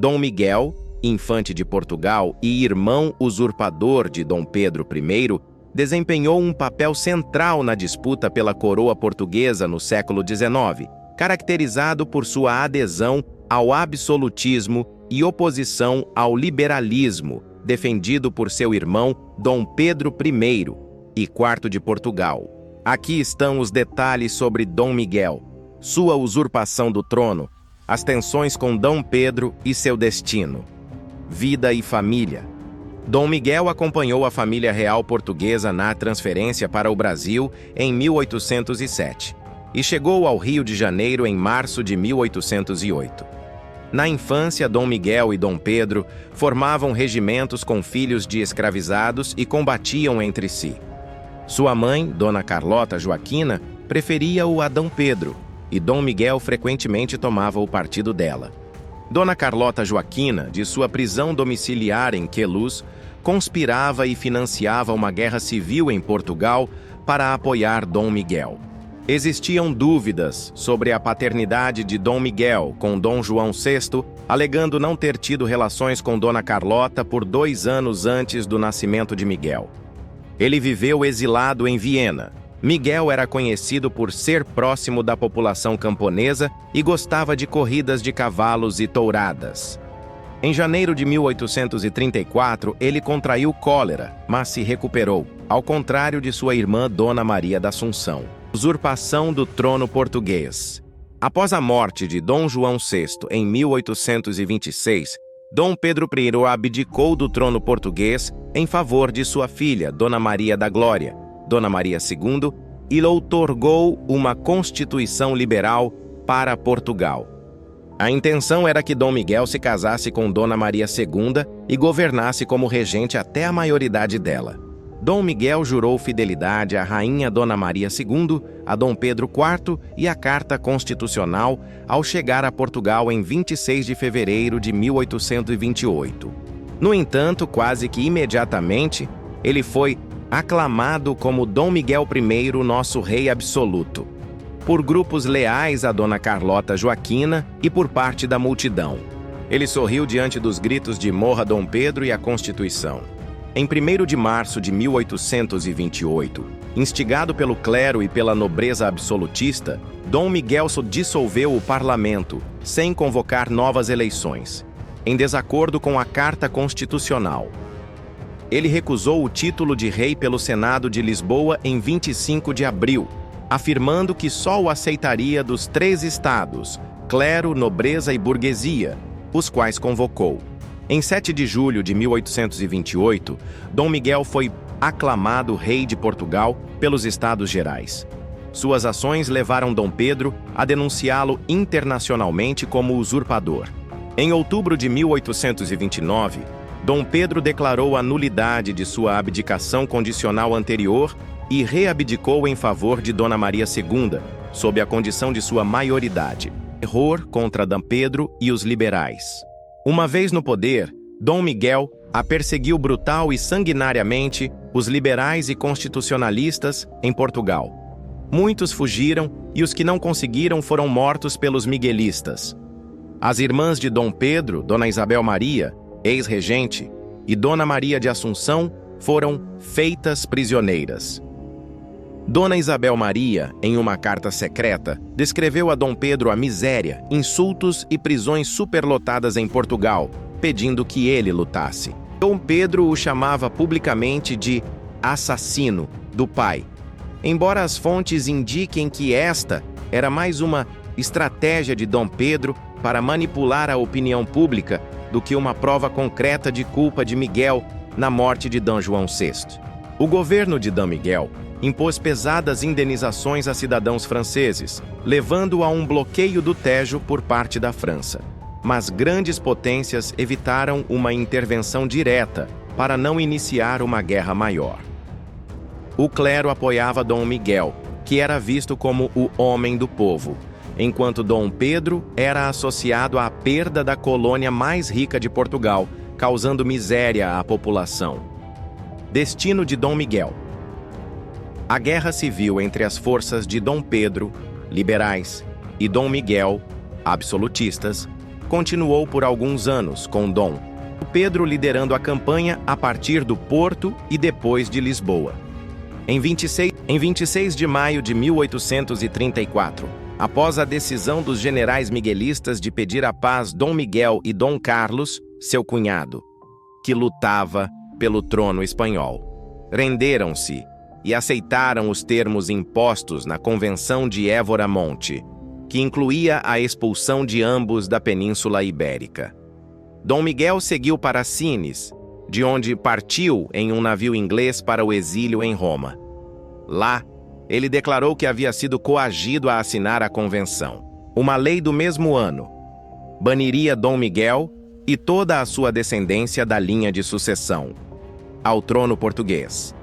Dom Miguel, infante de Portugal e irmão usurpador de Dom Pedro I, desempenhou um papel central na disputa pela coroa portuguesa no século XIX, caracterizado por sua adesão ao absolutismo e oposição ao liberalismo, defendido por seu irmão Dom Pedro I e IV de Portugal. Aqui estão os detalhes sobre Dom Miguel, sua usurpação do trono, as tensões com Dom Pedro e seu destino. Vida e família. Dom Miguel acompanhou a família real portuguesa na transferência para o Brasil em 1807 e chegou ao Rio de Janeiro em março de 1808. Na infância, Dom Miguel e Dom Pedro formavam regimentos com filhos de escravizados e combatiam entre si. Sua mãe, Dona Carlota Joaquina, preferia-o a Dom Pedro, e Dom Miguel frequentemente tomava o partido dela. Dona Carlota Joaquina, de sua prisão domiciliar em Queluz, conspirava e financiava uma guerra civil em Portugal para apoiar Dom Miguel. Existiam dúvidas sobre a paternidade de Dom Miguel com Dom João VI, alegando não ter tido relações com Dona Carlota por 2 anos antes do nascimento de Miguel. Ele viveu exilado em Viena. Miguel era conhecido por ser próximo da população camponesa e gostava de corridas de cavalos e touradas. Em janeiro de 1834, ele contraiu cólera, mas se recuperou, ao contrário de sua irmã Dona Maria da Assunção. Usurpação do trono português. Após a morte de Dom João VI em 1826, Dom Pedro I abdicou do trono português em favor de sua filha, Dona Maria da Glória, Dona Maria II, e lhe outorgou uma constituição liberal para Portugal. A intenção era que Dom Miguel se casasse com Dona Maria II e governasse como regente até a maioridade dela. Dom Miguel jurou fidelidade à rainha Dona Maria II, a Dom Pedro IV e à Carta Constitucional ao chegar a Portugal em 26 de fevereiro de 1828. No entanto, quase que imediatamente, ele foi aclamado como Dom Miguel I, nosso rei absoluto, por grupos leais a Dona Carlota Joaquina e por parte da multidão. Ele sorriu diante dos gritos de "Morra Dom Pedro" e a Constituição. Em 1º de março de 1828, instigado pelo clero e pela nobreza absolutista, Dom Miguel dissolveu o parlamento, sem convocar novas eleições, em desacordo com a Carta Constitucional. Ele recusou o título de rei pelo Senado de Lisboa em 25 de abril, afirmando que só o aceitaria dos 3 estados, clero, nobreza e burguesia, os quais convocou. Em 7 de julho de 1828, Dom Miguel foi aclamado rei de Portugal pelos Estados Gerais. Suas ações levaram Dom Pedro a denunciá-lo internacionalmente como usurpador. Em outubro de 1829, Dom Pedro declarou a nulidade de sua abdicação condicional anterior e reabdicou em favor de Dona Maria II, sob a condição de sua maioridade. Terror contra Dom Pedro e os liberais. Uma vez no poder, Dom Miguel perseguiu brutal e sanguinariamente os liberais e constitucionalistas em Portugal. Muitos fugiram e os que não conseguiram foram mortos pelos miguelistas. As irmãs de Dom Pedro, Dona Isabel Maria, ex-regente, e Dona Maria de Assunção foram feitas prisioneiras. Dona Isabel Maria, em uma carta secreta, descreveu a Dom Pedro a miséria, insultos e prisões superlotadas em Portugal, pedindo que ele lutasse. Dom Pedro o chamava publicamente de assassino do pai, embora as fontes indiquem que esta era mais uma estratégia de Dom Pedro para manipular a opinião pública do que uma prova concreta de culpa de Miguel na morte de Dom João VI. O governo de Dom Miguel impôs pesadas indenizações a cidadãos franceses, levando a um bloqueio do Tejo por parte da França. Mas grandes potências evitaram uma intervenção direta para não iniciar uma guerra maior. O clero apoiava Dom Miguel, que era visto como o homem do povo, enquanto Dom Pedro era associado à perda da colônia mais rica de Portugal, causando miséria à população. Destino de Dom Miguel. A guerra civil entre as forças de Dom Pedro, liberais, e Dom Miguel, absolutistas, continuou por alguns anos, com Dom Pedro liderando a campanha a partir do Porto e depois de Lisboa. Em 26 de maio de 1834, após a decisão dos generais miguelistas de pedir a paz, Dom Miguel e Dom Carlos, seu cunhado, que lutava pelo trono espanhol, renderam-se e aceitaram os termos impostos na Convenção de Évora Monte, que incluía a expulsão de ambos da Península Ibérica. Dom Miguel seguiu para Sines, de onde partiu em um navio inglês para o exílio em Roma. Lá, ele declarou que havia sido coagido a assinar a convenção. Uma lei do mesmo ano baniria Dom Miguel e toda a sua descendência da linha de sucessão ao trono português.